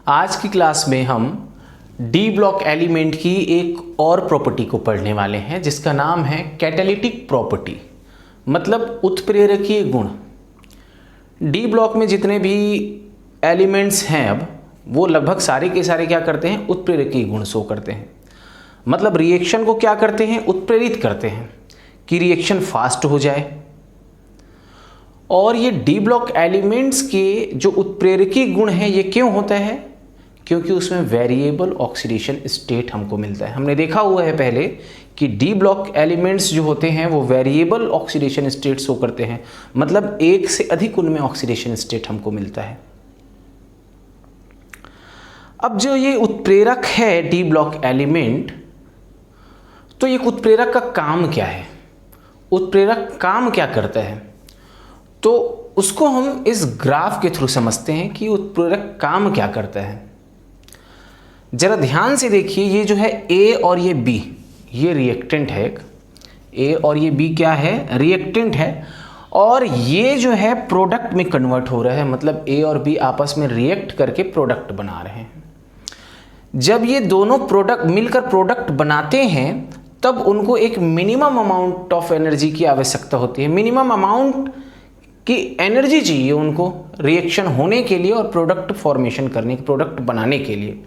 आज की क्लास में हम डी ब्लॉक एलिमेंट की एक और प्रॉपर्टी को पढ़ने वाले हैं जिसका नाम है कैटालिटिक प्रॉपर्टी, मतलब उत्प्रेरकीय गुण। डी ब्लॉक में जितने भी एलिमेंट्स हैं अब वो लगभग सारे के सारे क्या करते हैं, उत्प्रेरकीय गुण शो करते हैं। मतलब रिएक्शन को क्या करते हैं, उत्प्रेरित करते हैं कि रिएक्शन फास्ट हो जाए। और ये डी ब्लॉक एलिमेंट्स के जो उत्प्रेरकीय गुण हैं ये क्यों होता है, क्योंकि उसमें वेरिएबल ऑक्सीडेशन स्टेट हमको मिलता है। हमने देखा हुआ है पहले कि डी ब्लॉक एलिमेंट्स जो होते हैं वो वेरिएबल ऑक्सीडेशन स्टेट शो करते हैं, मतलब एक से अधिक उनमें ऑक्सीडेशन स्टेट हमको मिलता है। अब जो ये उत्प्रेरक है डी ब्लॉक एलिमेंट, तो ये उत्प्रेरक का काम क्या है, उत्प्रेरक काम क्या करता है, तो उसको हम इस ग्राफ के थ्रू समझते हैं कि उत्प्रेरक काम क्या करता है। जरा ध्यान से देखिए, ये जो है ए और ये बी, ये रिएक्टेंट है एक, ए और ये बी क्या है, रिएक्टेंट है, और ये जो है प्रोडक्ट में कन्वर्ट हो रहा है, मतलब ए और बी आपस में रिएक्ट करके प्रोडक्ट बना रहे हैं। जब ये दोनों प्रोडक्ट मिलकर प्रोडक्ट बनाते हैं तब उनको एक मिनिमम अमाउंट ऑफ एनर्जी की आवश्यकता होती है। मिनिमम अमाउंट की एनर्जी चाहिए उनको रिएक्शन होने के लिए और प्रोडक्ट फॉर्मेशन करने के, प्रोडक्ट बनाने के लिए।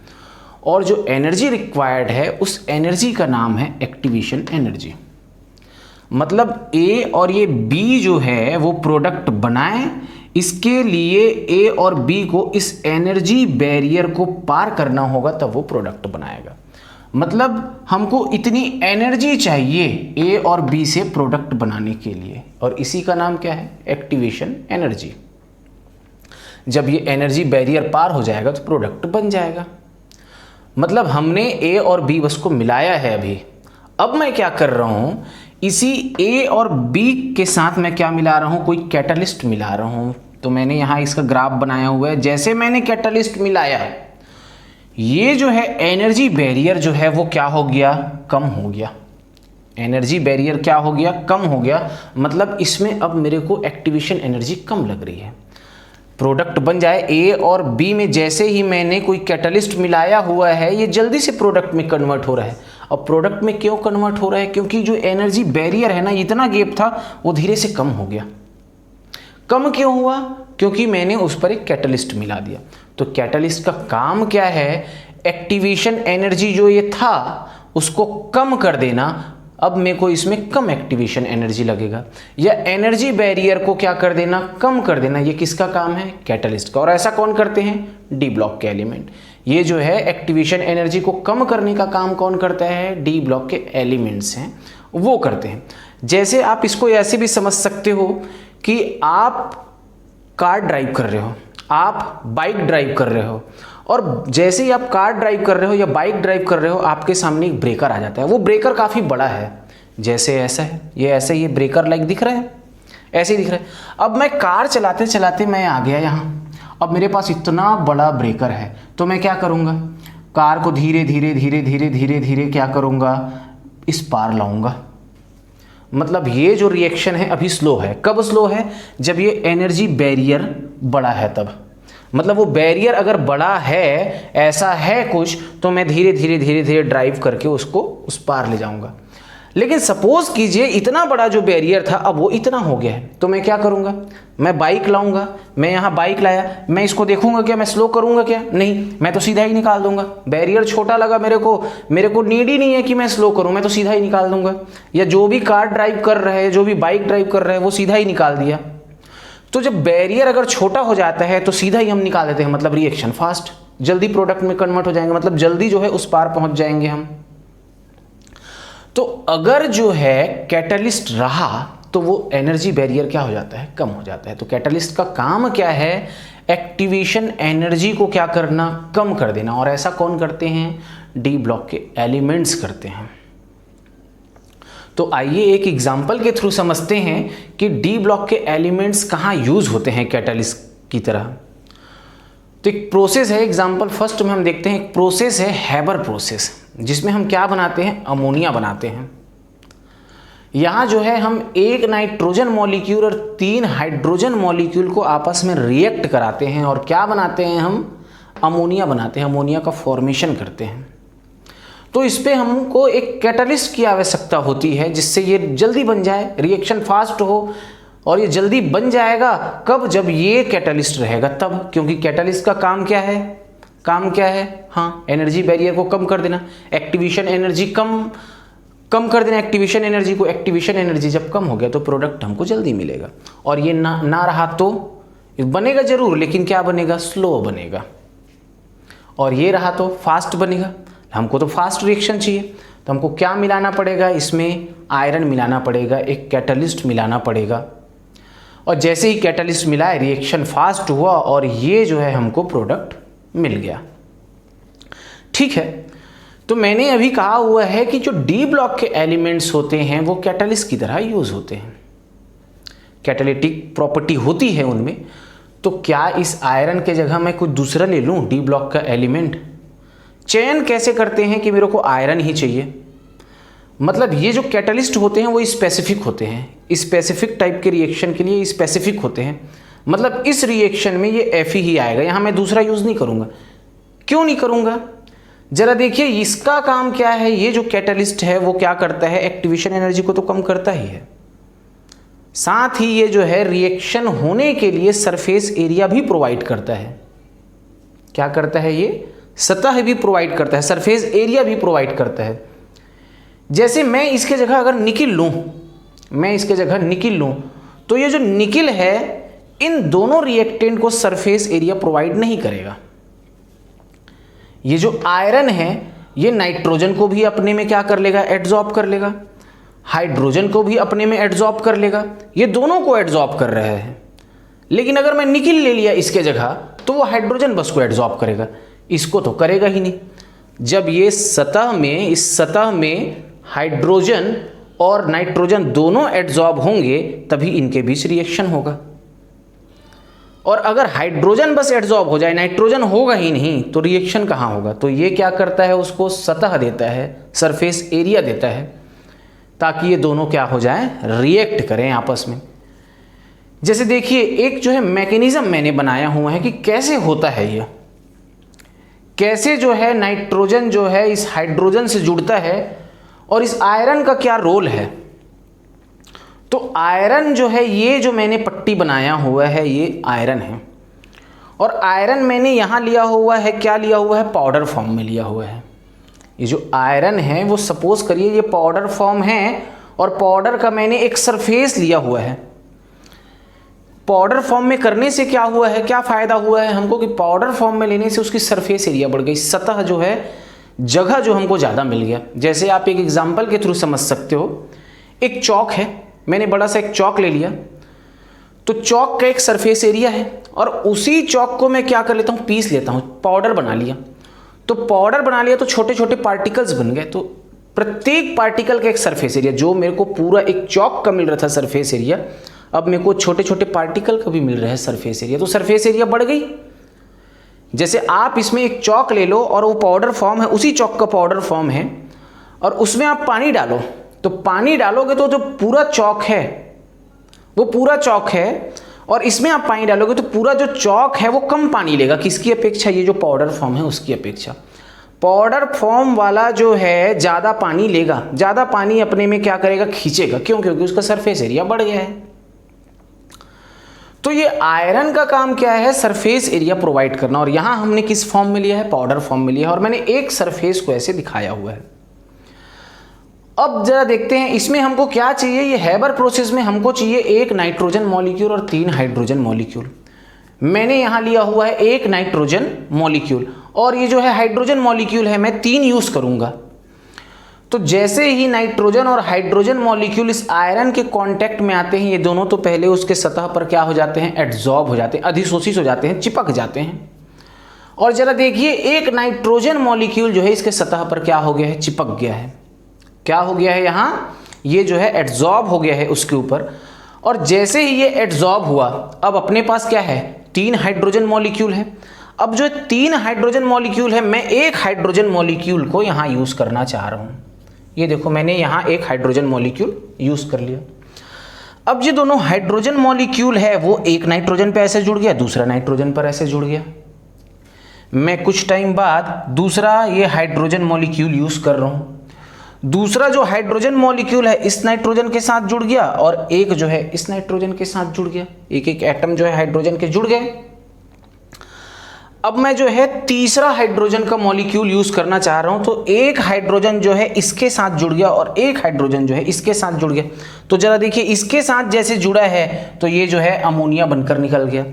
और जो एनर्जी रिक्वायर्ड है उस एनर्जी का नाम है एक्टिवेशन एनर्जी। मतलब ए और ये बी जो है वो प्रोडक्ट बनाए, इसके लिए ए और बी को इस एनर्जी बैरियर को पार करना होगा तब वो प्रोडक्ट बनाएगा। मतलब हमको इतनी एनर्जी चाहिए ए और बी से प्रोडक्ट बनाने के लिए, और इसी का नाम क्या है, एक्टिवेशन एनर्जी। जब ये एनर्जी बैरियर पार हो जाएगा तो प्रोडक्ट बन जाएगा। मतलब हमने ए और बी बस को मिलाया है अभी। अब मैं क्या कर रहा हूं, इसी ए और बी के साथ मैं क्या मिला रहा हूं, कोई कैटालिस्ट मिला रहा हूं। तो मैंने यहां इसका ग्राफ बनाया हुआ है। जैसे मैंने कैटालिस्ट मिलाया, ये जो है एनर्जी बैरियर जो है वो क्या हो गया, कम हो गया। एनर्जी बैरियर क्या हो गया, कम हो गया। मतलब इसमें अब मेरे को एक्टिवेशन एनर्जी कम लग रही है। प्रोडक्ट बन जाए ए और बी में, जैसे ही मैंने कोई कैटालिस्ट मिलाया हुआ है ये जल्दी से प्रोडक्ट में कन्वर्ट हो रहा है। अब प्रोडक्ट में क्यों कन्वर्ट हो रहा है, क्योंकि जो एनर्जी बैरियर है ना, इतना गैप था वो धीरे से कम हो गया। कम क्यों हुआ, क्योंकि मैंने उस पर एक कैटालिस्ट मिला दिया। तो कैटालिस्ट का काम क्या है, एक्टिवेशन एनर्जी जो ये था उसको कम कर देना। अब मेरे को इसमें कम एक्टिवेशन एनर्जी लगेगा, या एनर्जी बैरियर को क्या कर देना, कम कर देना। ये किसका काम है, कैटालिस्ट का। और ऐसा कौन करते हैं, डी ब्लॉक के एलिमेंट। ये जो है एक्टिवेशन एनर्जी को कम करने का काम कौन करता है, डी ब्लॉक के एलिमेंट्स हैं वो करते हैं। जैसे आप इसको ऐसे भी समझ सकते हो कि आप कार ड्राइव कर रहे हो, आप बाइक ड्राइव कर रहे हो, और जैसे ही आप कार ड्राइव कर रहे हो या बाइक ड्राइव कर रहे हो आपके सामने एक ब्रेकर आ जाता है। वो ब्रेकर काफ़ी बड़ा है, जैसे ऐसा है, ये ऐसे ही ब्रेकर लाइक दिख रहा है, ऐसे ही दिख रहा है। अब मैं कार चलाते चलाते मैं आ गया यहाँ, अब मेरे पास इतना बड़ा ब्रेकर है, तो मैं क्या करूँगा, कार को धीरे धीरे धीरे धीरे धीरे धीरे क्या करूँगा, इस पार लाऊंगा। मतलब ये जो रिएक्शन है अभी स्लो है। कब स्लो है, जब ये एनर्जी बैरियर बड़ा है तब। मतलब वो बैरियर अगर बड़ा है, ऐसा है कुछ, तो मैं धीरे धीरे धीरे धीरे ड्राइव करके उसको उस पार ले जाऊंगा। लेकिन सपोज कीजिए इतना बड़ा जो बैरियर था अब वो इतना हो गया है, तो मैं क्या करूंगा, मैं बाइक लाऊंगा। मैं यहाँ बाइक लाया, मैं इसको देखूंगा क्या, मैं स्लो करूंगा क्या, नहीं, मैं तो सीधा ही निकाल दूंगा। बैरियर छोटा लगा मेरे को नीड ही नहीं है कि मैं स्लो करूं, मैं तो सीधा ही निकाल दूंगा। या जो भी कार ड्राइव कर रहे हैं, जो भी बाइक ड्राइव कर रहे हैं, वो सीधा ही निकाल दिया। तो जब बैरियर अगर छोटा हो जाता है तो सीधा ही हम निकाल देते हैं, मतलब रिएक्शन फास्ट, जल्दी प्रोडक्ट में कन्वर्ट हो जाएंगे, मतलब जल्दी जो है उस पार पहुंच जाएंगे हम। तो अगर जो है कैटालिस्ट रहा तो वो एनर्जी बैरियर क्या हो जाता है, कम हो जाता है। तो कैटालिस्ट का काम क्या है, एक्टिवेशन एनर्जी को क्या करना, कम कर देना। और ऐसा कौन करते हैं, डी ब्लॉक के एलिमेंट्स करते हैं। तो आइए एक एग्जांपल के थ्रू समझते हैं कि डी ब्लॉक के एलिमेंट्स कहाँ यूज होते हैं कैटालिस्ट की तरह। तो एक प्रोसेस है, एग्जांपल फर्स्ट में हम देखते हैं, एक प्रोसेस है हैबर प्रोसेस, जिसमें हम क्या बनाते हैं, अमोनिया बनाते हैं। यहाँ जो है हम एक नाइट्रोजन मॉलिक्यूल और 3 हाइड्रोजन मॉलिक्यूल को आपस में रिएक्ट कराते हैं और क्या बनाते हैं हम, अमोनिया बनाते हैं, अमोनिया का फॉर्मेशन करते हैं। तो इस पे हमको एक कैटलिस्ट की आवश्यकता होती है जिससे ये जल्दी बन जाए, रिएक्शन फास्ट हो। और ये जल्दी बन जाएगा कब? जब ये कैटलिस्ट रहेगा तब, क्योंकि कैटलिस्ट का काम क्या है? काम क्या है? हाँ, एनर्जी बैरियर को कम कर देना, एक्टिवेशन एनर्जी कम कर देना एक्टिवेशन एनर्जी को। एक्टिवेशन एनर्जी जब कम हो गया तो प्रोडक्ट हमको जल्दी मिलेगा। और ये ना रहा तो बनेगा जरूर, लेकिन क्या बनेगा? स्लो बनेगा। और ये रहा तो फास्ट बनेगा। हमको तो फास्ट रिएक्शन चाहिए, तो हमको क्या मिलाना पड़ेगा? इसमें आयरन मिलाना पड़ेगा, एक कैटलिस्ट मिलाना पड़ेगा। और जैसे ही कैटलिस्ट मिला है, रिएक्शन फास्ट हुआ और ये जो है हमको प्रोडक्ट मिल गया। ठीक है, तो मैंने अभी कहा हुआ है कि जो डी ब्लॉक के एलिमेंट्स होते हैं वो कैटलिस्ट की तरह यूज होते हैं, कैटालिटिक प्रॉपर्टी होती है उनमें। तो क्या इस आयरन के जगह मैं कुछ दूसरा ले लूं, डी ब्लॉक का एलिमेंट? चयन कैसे करते हैं कि मेरे को आयरन ही चाहिए? मतलब ये जो कैटलिस्ट होते हैं वो स्पेसिफिक होते हैं, स्पेसिफिक टाइप के रिएक्शन के लिए स्पेसिफिक होते हैं। मतलब इस रिएक्शन में ये Fe ही आएगा, यहाँ मैं दूसरा यूज़ नहीं करूँगा। क्यों नहीं करूँगा? जरा देखिए इसका काम क्या है। ये जो कैटलिस्ट है वो क्या करता है? एक्टिवेशन एनर्जी को तो कम करता ही है, साथ ही ये जो है रिएक्शन होने के लिए सरफेस एरिया भी प्रोवाइड करता है। क्या करता है? ये सतह भी प्रोवाइड करता है, सरफेस एरिया भी प्रोवाइड करता है। जैसे मैं इसके जगह अगर निकिल लूँ, मैं इसके जगह निकिल लूँ, तो ये जो निकिल है इन दोनों रिएक्टेंट को सरफेस एरिया प्रोवाइड नहीं करेगा। ये जो आयरन है ये नाइट्रोजन को भी अपने में क्या कर लेगा? एड्सॉर्ब कर लेगा। हाइड्रोजन को भी अपने में एड्सॉर्ब कर लेगा, ये दोनों को एड्सॉर्ब कर रहे हैं। लेकिन अगर मैं निकिल ले लिया इसके जगह तो वो हाइड्रोजन बस को एड्सॉर्ब करेगा, इसको तो करेगा ही नहीं। जब ये सतह में, इस सतह में हाइड्रोजन और नाइट्रोजन दोनों एड्सॉर्ब होंगे तभी इनके बीच रिएक्शन होगा। और अगर हाइड्रोजन बस एड्सॉर्ब हो जाए, नाइट्रोजन होगा ही नहीं, तो रिएक्शन कहाँ होगा? तो ये क्या करता है? उसको सतह देता है, सरफेस एरिया देता है, ताकि ये दोनों क्या हो जाए? रिएक्ट करें आपस में। जैसे देखिए एक जो है मैकेनिज्म मैंने बनाया हुआ है कि कैसे होता है ये, कैसे जो है नाइट्रोजन जो है इस हाइड्रोजन से जुड़ता है और इस आयरन का क्या रोल है। तो आयरन जो है, ये जो मैंने पट्टी बनाया हुआ है ये आयरन है। और आयरन मैंने यहाँ लिया हुआ है, क्या लिया हुआ है? पाउडर फॉर्म में लिया हुआ है। ये जो आयरन है वो सपोज करिए ये पाउडर फॉर्म है और पाउडर का मैंने एक सरफेस लिया हुआ है। पाउडर फॉर्म में करने से क्या हुआ है, क्या फ़ायदा हुआ है हमको? कि पाउडर फॉर्म में लेने से उसकी सरफेस एरिया बढ़ गई, सतह जो है, जगह जो हमको ज़्यादा मिल गया। जैसे आप एक एग्जांपल के थ्रू समझ सकते हो, एक चौक है, मैंने बड़ा सा एक चौक ले लिया, तो चौक का एक सरफेस एरिया है और उसी चौक को मैं क्या कर लेता हूँ? पीस लेता हूँ, पाउडर बना लिया। तो पाउडर बना लिया तो छोटे छोटे पार्टिकल्स बन गए। तो प्रत्येक पार्टिकल का एक सरफेस एरिया, जो मेरे को पूरा एक चौक का मिल रहा था सरफेस एरिया, अब मेरे को छोटे छोटे पार्टिकल का भी मिल रहा है सरफेस एरिया। तो सरफेस एरिया बढ़ गई। जैसे आप इसमें एक चौक ले लो और वो पाउडर फॉर्म है, उसी चौक का पाउडर फॉर्म है, और उसमें आप पानी डालो, तो पानी डालोगे तो जो पूरा चौक है वो पूरा चौक है, और इसमें आप पानी डालोगे तो पूरा जो चौक है वो कम पानी लेगा। किसकी अपेक्षा? ये जो पाउडर फॉर्म है उसकी अपेक्षा। पाउडर फॉर्म वाला जो है ज़्यादा पानी लेगा, ज़्यादा पानी अपने में क्या करेगा? खींचेगा। क्यों? क्योंकि उसका सरफेस एरिया बढ़ गया है। तो ये आयरन का काम क्या है? सरफेस एरिया प्रोवाइड करना। और यहाँ हमने किस फॉर्म में लिया है? पाउडर फॉर्म में लिया है। और मैंने एक सरफेस को ऐसे दिखाया हुआ है। अब जरा देखते हैं इसमें हमको क्या चाहिए। ये हैबर प्रोसेस में हमको चाहिए एक नाइट्रोजन मॉलिक्यूल और 3 हाइड्रोजन मॉलिक्यूल। मैंने यहाँ लिया हुआ है एक नाइट्रोजन मॉलिक्यूल, और ये जो है हाइड्रोजन मॉलिक्यूल है मैं 3 यूज़ करूँगा। तो जैसे ही नाइट्रोजन और हाइड्रोजन मॉलिक्यूल इस आयरन के कांटेक्ट में आते हैं, ये दोनों तो पहले उसके सतह पर क्या हो जाते हैं? एड्सॉर्ब हो जाते हैं, अधिशोषित हो जाते हैं, चिपक जाते हैं। और जरा देखिए एक नाइट्रोजन मॉलिक्यूल जो है इसके सतह पर क्या हो गया है? चिपक गया है। क्या हो गया है? यहाँ ये जो है एड्सॉर्ब हो गया है उसके ऊपर। और जैसे ही ये एड्सॉर्ब हुआ, अब अपने पास क्या है? 3 हाइड्रोजन मॉलिक्यूल है। अब जो 3 हाइड्रोजन मॉलिक्यूल है, मैं एक हाइड्रोजन मॉलिक्यूल को यहाँ यूज़ करना चाह रहा हूँ। ये देखो मैंने यहाँ एक हाइड्रोजन मॉलिक्यूल यूज़ कर लिया। अब ये दोनों हाइड्रोजन मॉलिक्यूल है वो एक नाइट्रोजन पर ऐसे जुड़ गया, दूसरा नाइट्रोजन पर ऐसे जुड़ गया। मैं कुछ टाइम बाद दूसरा ये हाइड्रोजन मॉलिक्यूल यूज़ कर रहा हूँ। दूसरा जो हाइड्रोजन मॉलिक्यूल है इस नाइट्रोजन के साथ जुड़ गया और एक जो है इस नाइट्रोजन के साथ जुड़ गया, एक एक एटम जो है हाइड्रोजन के जुड़ गए। अब मैं जो है तीसरा हाइड्रोजन का मॉलिक्यूल यूज करना चाह रहा हूं, तो एक हाइड्रोजन जो है इसके साथ जुड़ गया और एक हाइड्रोजन जो है इसके साथ जुड़ गया। तो जरा देखिए, इसके साथ जैसे जुड़ा है तो ये जो है अमोनिया बनकर निकल गया,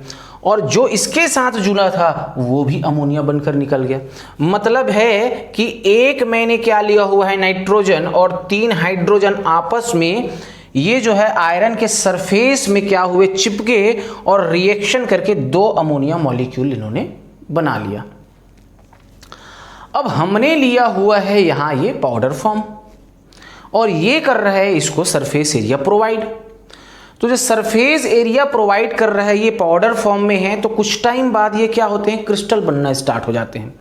और जो इसके साथ जुड़ा था वो भी अमोनिया बनकर निकल गया। मतलब है कि एक मैंने क्या लिया हुआ है नाइट्रोजन, और 3 हाइड्रोजन आपस में ये जो है आयरन के सरफेस में क्या हुए, चिपके और रिएक्शन करके 2 अमोनिया मॉलिक्यूल इन्होंने बना लिया। अब हमने लिया हुआ है यहां ये पाउडर फॉर्म, और ये कर रहा है इसको सरफेस एरिया प्रोवाइड। तो जो सरफेस एरिया प्रोवाइड कर रहा है ये पाउडर फॉर्म में है, तो कुछ टाइम बाद ये क्या होते हैं, क्रिस्टल बनना स्टार्ट हो जाते हैं।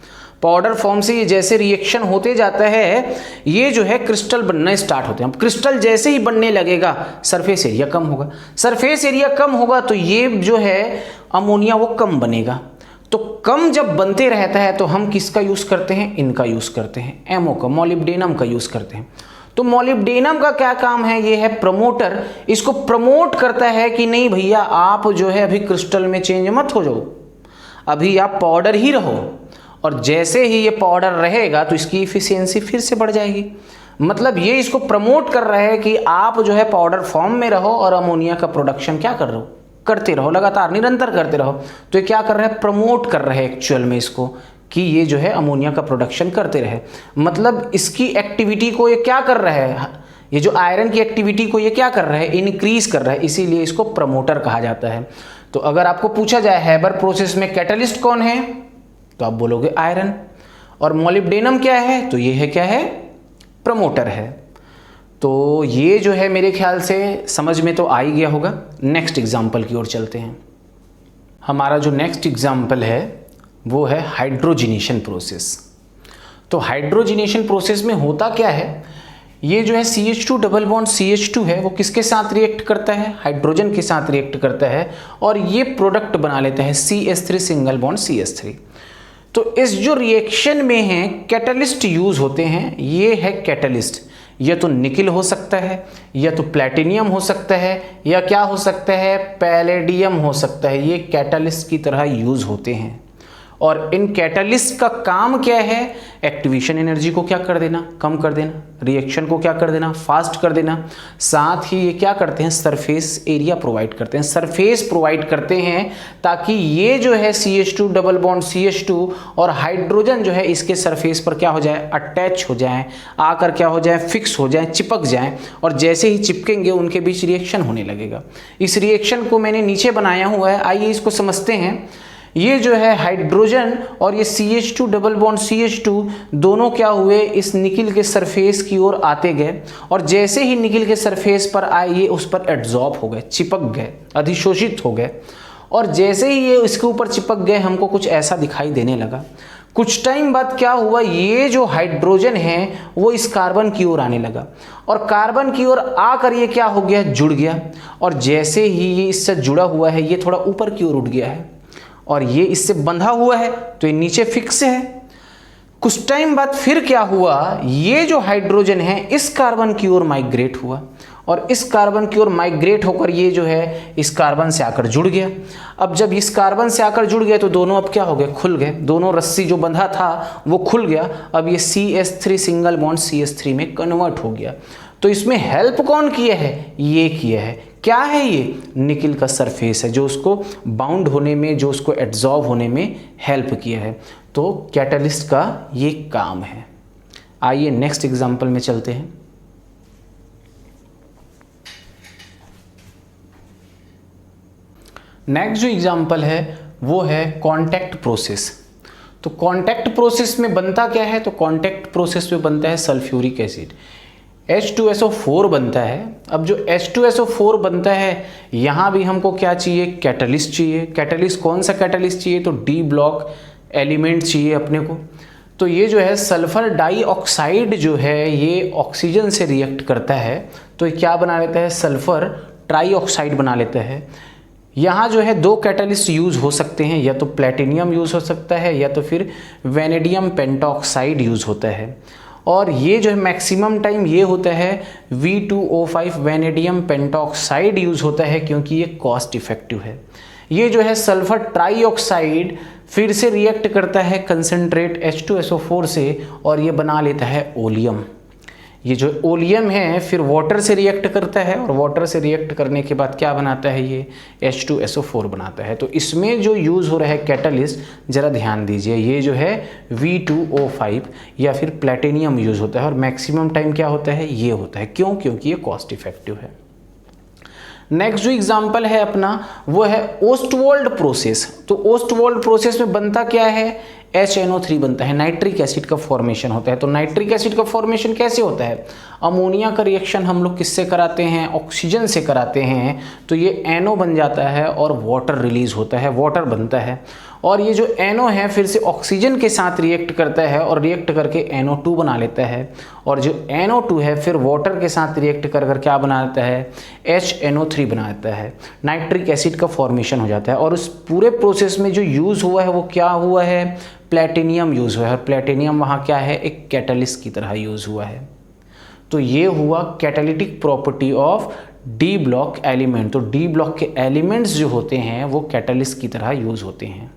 पाउडर फॉर्म से ये जैसे रिएक्शन होते जाता है ये जो है क्रिस्टल बनना स्टार्ट होते हैं। अब क्रिस्टल जैसे ही बनने लगेगा सरफेस एरिया कम होगा, सरफेस एरिया कम होगा तो ये जो है अमोनिया वो कम बनेगा। तो कम जब बनते रहता है तो हम किसका यूज करते हैं, इनका यूज करते हैं, एमओ का, मॉलिब्डेनम का यूज करते हैं। तो मॉलिब्डेनम का क्या काम है, ये है प्रमोटर, इसको प्रमोट करता है कि नहीं भैया आप जो है अभी क्रिस्टल में चेंज मत हो जाओ, अभी आप पाउडर ही रहो, और जैसे ही ये पाउडर रहेगा तो इसकी इफिशियंसी फिर से बढ़ जाएगी। मतलब ये इसको प्रमोट कर रहा है कि आप जो है पाउडर फॉर्म में रहो और अमोनिया का प्रोडक्शन क्या कर रहे हो, करते रहो, लगातार निरंतर करते रहो। तो ये क्या कर रहा है, प्रमोट कर रहे हैं एक्चुअल में इसको, कि ये जो है अमोनिया का प्रोडक्शन करते रहे। मतलब इसकी एक्टिविटी को ये क्या कर रहा है, ये जो आयरन की एक्टिविटी को ये क्या कर रहा है, इंक्रीज कर रहा है, इसीलिए इसको प्रमोटर कहा जाता है। तो अगर आपको पूछा जाए हैबर प्रोसेस में कैटलिस्ट कौन है, तो आप बोलोगे आयरन, और मॉलिब्डेनम क्या है, तो ये है क्या है, प्रमोटर है। तो ये जो है मेरे ख्याल से समझ में तो आ ही गया होगा। नेक्स्ट एग्जाम्पल की ओर चलते हैं। हमारा जो नेक्स्ट एग्जाम्पल है वो है हाइड्रोजिनेशन प्रोसेस। तो हाइड्रोजिनेशन प्रोसेस में होता क्या है, ये जो है CH2 डबल बॉन्ड CH2 है वो किसके साथ रिएक्ट करता है, हाइड्रोजन के साथ रिएक्ट करता है, और ये प्रोडक्ट बना लेता है CH3 सिंगल बॉन्ड CH3। तो इस जो रिएक्शन में है कैटलिस्ट यूज होते हैं, ये है कैटलिस्ट, या तो निकिल हो सकता है, या तो प्लैटिनियम हो सकता है, या क्या हो सकता है, पैलेडियम हो सकता है। ये कैटलिस्ट की तरह यूज होते हैं, और इन कैटलिस्ट का काम क्या है, एक्टिवेशन एनर्जी को क्या कर देना, कम कर देना, रिएक्शन को क्या कर देना, फास्ट कर देना। साथ ही ये क्या करते हैं, सरफेस एरिया प्रोवाइड करते हैं, सरफेस प्रोवाइड करते हैं, ताकि ये जो है CH2 डबल बॉन्ड CH2 और हाइड्रोजन जो है इसके सरफेस पर क्या हो जाए, अटैच हो जाए, आकर क्या हो जाए, फिक्स हो जाए, चिपक जाए, और जैसे ही चिपकेंगे उनके बीच रिएक्शन होने लगेगा। इस रिएक्शन को मैंने नीचे बनाया हुआ है, आइए इसको समझते हैं। ये जो है हाइड्रोजन और ये CH2 डबल बॉन्ड CH2 दोनों क्या हुए, इस निकिल के सरफेस की ओर आते गए, और जैसे ही निकिल के सरफेस पर आए ये उस पर एड्जॉर्ब हो गए, चिपक गए, अधिशोषित हो गए, और जैसे ही ये इसके ऊपर चिपक गए हमको कुछ ऐसा दिखाई देने लगा। कुछ टाइम बाद क्या हुआ, ये जो हाइड्रोजन है वो इस कार्बन की ओर आने लगा, और कार्बन की ओर आकर ये क्या हो गया, जुड़ गया, और जैसे ही ये इससे जुड़ा हुआ है ये थोड़ा ऊपर की ओर उठ गया है, और ये इससे बंधा हुआ है तो ये नीचे फिक्स है। कुछ टाइम बाद फिर क्या हुआ, ये जो हाइड्रोजन है इस कार्बन की ओर माइग्रेट हुआ, और इस कार्बन की ओर माइग्रेट होकर ये जो है इस कार्बन से आकर जुड़ गया। अब जब इस कार्बन से आकर जुड़ गया तो दोनों अब क्या हो गए, खुल गए, दोनों रस्सी जो बंधा था वो खुल गया। अब ये CH3 सिंगल बॉन्ड CH3 में कन्वर्ट हो गया। तो इसमें हेल्प कौन किया है, ये किया है। क्या है ये, निकिल का सरफेस है जो उसको बाउंड होने में, जो उसको एड्जॉर्ब होने में हेल्प किया है। तो कैटलिस्ट का ये काम है। आइए नेक्स्ट एग्जांपल में चलते हैं। नेक्स्ट जो एग्जांपल है वो है कांटेक्ट प्रोसेस। तो कांटेक्ट प्रोसेस में बनता क्या है, तो कांटेक्ट प्रोसेस में बनता है सल्फ्यूरिक एसिड, H2SO4 बनता है। अब जो H2SO4 बनता है यहाँ भी हमको क्या चाहिए, कैटलिस्ट चाहिए। कैटलिस्ट कौन सा कैटलिस्ट चाहिए, तो D ब्लॉक एलिमेंट चाहिए अपने को। तो ये जो है सल्फर डाइऑक्साइड जो है ये ऑक्सीजन से रिएक्ट करता है, तो ये क्या बना लेता है, सल्फर ट्राइऑक्साइड बना लेता है। यहाँ जो है दो कैटलिस्ट यूज़ हो सकते हैं, या तो प्लेटिनियम यूज़ हो सकता है या तो फिर वेनेडियम पेंटॉक्साइड यूज़ होता है। और ये जो है मैक्सिमम टाइम ये होता है V2O5 वेनेडियम पेंटॉक्साइड यूज़ होता है, क्योंकि ये कॉस्ट इफेक्टिव है। ये जो है सल्फर ट्राईऑक्साइड फिर से रिएक्ट करता है कंसनट्रेट H2SO4 से और ये बना लेता है ओलियम। ये जो ओलियम है फिर वाटर से रिएक्ट करता है और वाटर से रिएक्ट करने के बाद क्या बनाता है, ये H2SO4 बनाता है। तो इसमें जो यूज़ हो रहा है कैटलिस्ट ज़रा ध्यान दीजिए, ये जो है V2O5 या फिर प्लेटिनियम यूज़ होता है और मैक्सिमम टाइम क्या होता है, ये होता है। क्यों? क्योंकि ये कॉस्ट इफेक्टिव है। नेक्स्ट जो एग्जाम्पल है अपना वो है ओस्टवॉल्ड प्रोसेस। तो ओस्टवॉल्ड प्रोसेस में बनता क्या है, HNO3 बनता है, नाइट्रिक एसिड का फॉर्मेशन होता है। तो नाइट्रिक एसिड का फॉर्मेशन कैसे होता है, अमोनिया का रिएक्शन हम लोग किससे कराते हैं, ऑक्सीजन से कराते हैं। तो ये NO बन जाता है और वाटर रिलीज होता है, वाटर बनता है। और ये जो NO है फिर से ऑक्सीजन के साथ रिएक्ट करता है और रिएक्ट करके NO2 बना लेता है। और जो NO2 है फिर वाटर के साथ रिएक्ट कर क्या बना देता है, HNO3 बना देता है, नाइट्रिक एसिड का फॉर्मेशन हो जाता है। और उस पूरे प्रोसेस में जो यूज़ हुआ है वो क्या हुआ है, प्लेटिनियम यूज़ हुआ है। और प्लेटिनियम वहाँ क्या है, एक कैटलिस्ट की तरह यूज़ हुआ है। तो ये हुआ catalytic property of D block element. तो डी ब्लॉक के एलिमेंट्स जो होते हैं वो कैटलिस्ट की तरह यूज़ होते हैं।